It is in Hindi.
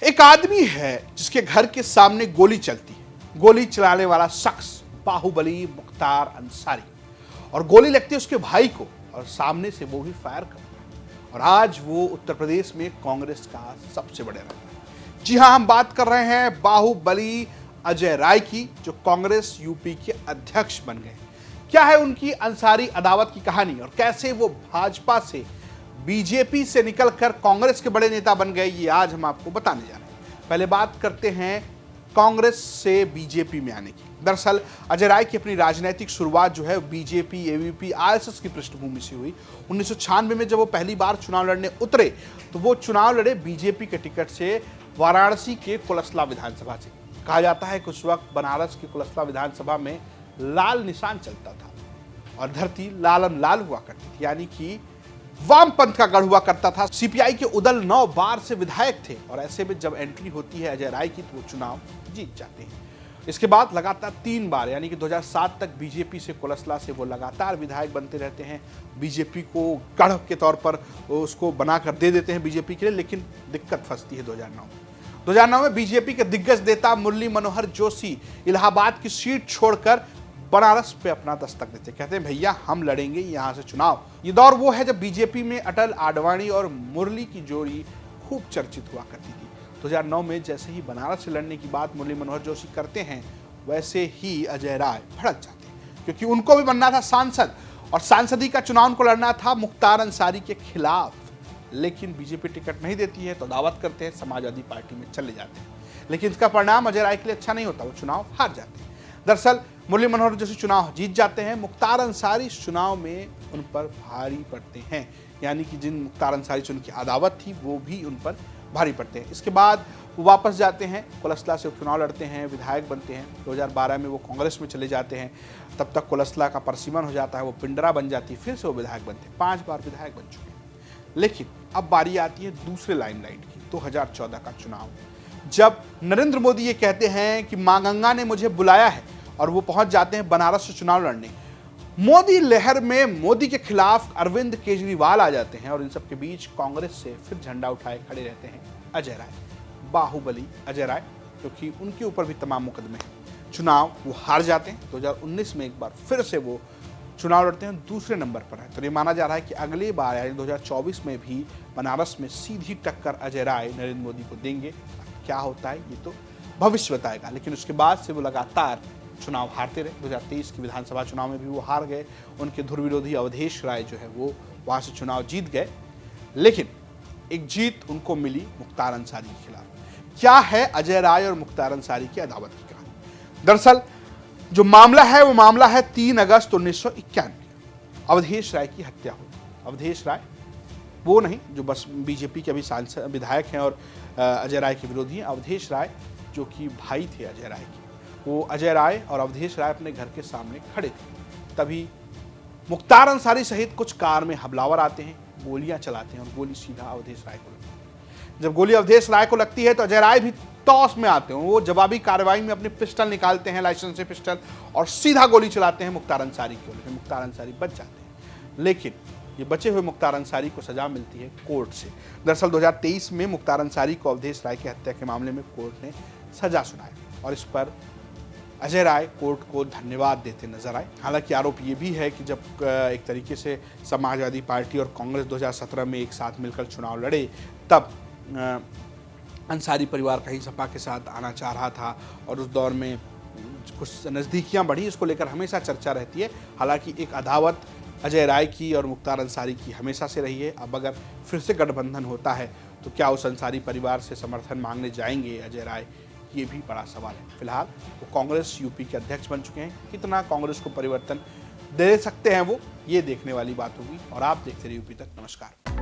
एक आदमी है जिसके घर के सामने गोली चलती है। गोली चलाने वाला शख्स बाहुबली मुख्तार अंसारी, और गोली लगती है उसके भाई को और सामने से वो भी फायर करता है। और आज वो उत्तर प्रदेश में कांग्रेस का सबसे बड़े नेता है। जी हां, हम बात कर रहे हैं बाहुबली अजय राय की, जो कांग्रेस यूपी के अध्यक्ष बन गए। क्या है उनकी अंसारी अदावत की कहानी और कैसे वो भाजपा से बीजेपी से निकलकर कांग्रेस के बड़े नेता बन गए, ये आज हम आपको बताने जा रहे हैं। पहले बात करते हैं कांग्रेस से बीजेपी में आने की। दरअसल अजय राय की अपनी राजनीतिक शुरुआत जो है बीजेपी, एबीवीपी, आरएसएस की पृष्ठभूमि से हुई। 1996 में जब वो पहली बार चुनाव लड़ने उतरे तो वो चुनाव लड़े बीजेपी के टिकट से वाराणसी के कुलसला विधानसभा से। कहा जाता है कि उस वक्त बनारस की कुलसला विधानसभा में लाल निशान चलता था और धरती लालम लाल हुआ करती थी, यानी कि वामपंथ का गढ़ हुआ करता था। सीपीआई के उदल 9 बार से विधायक थे और ऐसे में जब एंट्री होती है अजय राय की तो वो चुनाव जीत जाते हैं। इसके बाद लगातार 3 बार यानी कि 2007 तक बीजेपी से कुलसला से वो लगातार विधायक बनते रहते हैं। बीजेपी को गढ़ के तौर पर उसको बनाकर दे देते हैं बीजेपी के लिए, लेकिन दिक्कत फंसती है 2009 में बीजेपी के दिग्गज नेता मुरली मनोहर जोशी इलाहाबाद की सीट छोड़कर बनारस पे अपना दस्तक देते, कहते हैं भैया हम लड़ेंगे यहां से चुनाव। ये दौर वो है जब बीजेपी में अटल, आडवाणी और मुरली की जोड़ी खूब चर्चित हुआ करती थी। 2009 में जैसे ही बनारस से लड़ने की बात मुरली मनोहर जोशी करते हैं, वैसे ही अजय राय भड़क जाते हैं, क्योंकि उनको भी बनना था सांसद और सांसदी का चुनाव उनको लड़ना था मुख्तार अंसारी के खिलाफ। लेकिन बीजेपी टिकट नहीं देती है तो दावत करते हैं, समाजवादी पार्टी में चले जाते हैं। लेकिन इसका परिणाम अजय राय के लिए अच्छा नहीं होता, वो चुनाव हार जाते हैं। दरअसल मुरली मनोहर जोशी चुनाव जीत जाते हैं, मुख्तार अंसारी इस चुनाव में उन पर भारी पड़ते हैं, यानी कि जिन मुख्तार अंसारी से उनकी अदावत थी वो भी उन पर भारी पड़ते हैं। इसके बाद वो वापस जाते हैं, कुलसला से चुनाव लड़ते हैं, विधायक बनते हैं। 2012 में वो कांग्रेस में चले जाते हैं, तब तक कुलसला का परसिमन हो जाता है, वो पिंडरा बन जाती है, फिर से वो विधायक बनते हैं। 5 बार विधायक बन चुके हैं। लेकिन अब बारी आती है दूसरे लाइमलाइट की, 2014 का चुनाव, जब नरेंद्र मोदी ये कहते हैं कि मां गंगा ने मुझे बुलाया है और वो पहुंच जाते हैं बनारस से चुनाव लड़ने। मोदी लहर में मोदी के खिलाफ अरविंद केजरीवाल आ जाते हैं और इन सब के बीच कांग्रेस से फिर झंडा उठाए खड़े रहते हैं अजय राय, बाहुबली अजय राय, क्योंकि उनके ऊपर भी तमाम मुकदमे हैं। चुनाव वो हार जाते हैं। 2019 में एक बार फिर से वो चुनाव लड़ते हैं, दूसरे नंबर पर है। तो ये माना जा रहा है कि अगली बार यानी 2024 में भी बनारस में सीधी टक्कर अजय राय नरेंद्र मोदी को देंगे। क्या होता है ये तो भविष्य बताएगा, लेकिन उसके बाद से वो लगातार चुनाव हारते रहे। 2023 की विधानसभा चुनाव में भी वो हार गए। उनके धुर विरोधी अवधेश राय जो है वो वहां से चुनाव जीत गए, लेकिन एक जीत उनको मिली मुख्तार अंसारी के खिलाफ। क्या है अजय राय और मुख्तार अंसारी की अदावत की कहानी? दरअसल जो मामला है वो मामला है 3 अगस्त 1991, अवधेश राय की हत्या हुई। अवधेश राय वो नहीं जो बस बीजेपी के अभी सांसद विधायक हैं और अजय राय के विरोधी हैं। अवधेश राय जो कि भाई थे अजय राय के, वो अजय राय और अवधेश राय अपने घर के सामने खड़े थे। तभी मुख्तार अंसारी सहित कुछ कार में हमलावर आते हैं, गोलियां चलाते हैं और गोली सीधा अवधेश राय को लगती है। जब गोली अवधेश राय को लगती है तो अजय राय भी टॉस में आते हैं। वो जवाबी कार्रवाई में अपनी पिस्टल निकालते हैं, लाइसेंस से पिस्टल, और सीधा गोली चलाते हैं मुख्तार अंसारी को, लेकिन मुख्तार अंसारी बच जाते हैं। लेकिन ये बचे हुए मुख्तार अंसारी को सजा मिलती है कोर्ट से। दरअसल 2023 में मुख्तार अंसारी को अवधेश राय की हत्या के मामले में कोर्ट ने सजा सुनाई और इस पर अजय राय कोर्ट को धन्यवाद देते नजर आए। हालांकि आरोप ये भी है कि जब एक तरीके से समाजवादी पार्टी और कांग्रेस 2017 में एक साथ मिलकर चुनाव लड़े, तब अंसारी परिवार कहीं सपा के साथ आना चाह रहा था और उस दौर में कुछ नज़दीकियां बढ़ी, इसको लेकर हमेशा चर्चा रहती है। हालांकि एक अदावत अजय राय की और मुख्तार अंसारी की हमेशा से रही है। अब अगर फिर से गठबंधन होता है तो क्या उस अंसारी परिवार से समर्थन मांगने जाएंगे अजय राय, ये भी बड़ा सवाल है। फिलहाल वो कांग्रेस यूपी के अध्यक्ष बन चुके हैं। कितना कांग्रेस को परिवर्तन दे सकते हैं वो, ये देखने वाली बात होगी। और आप देखते रहिए यूपी तक। नमस्कार।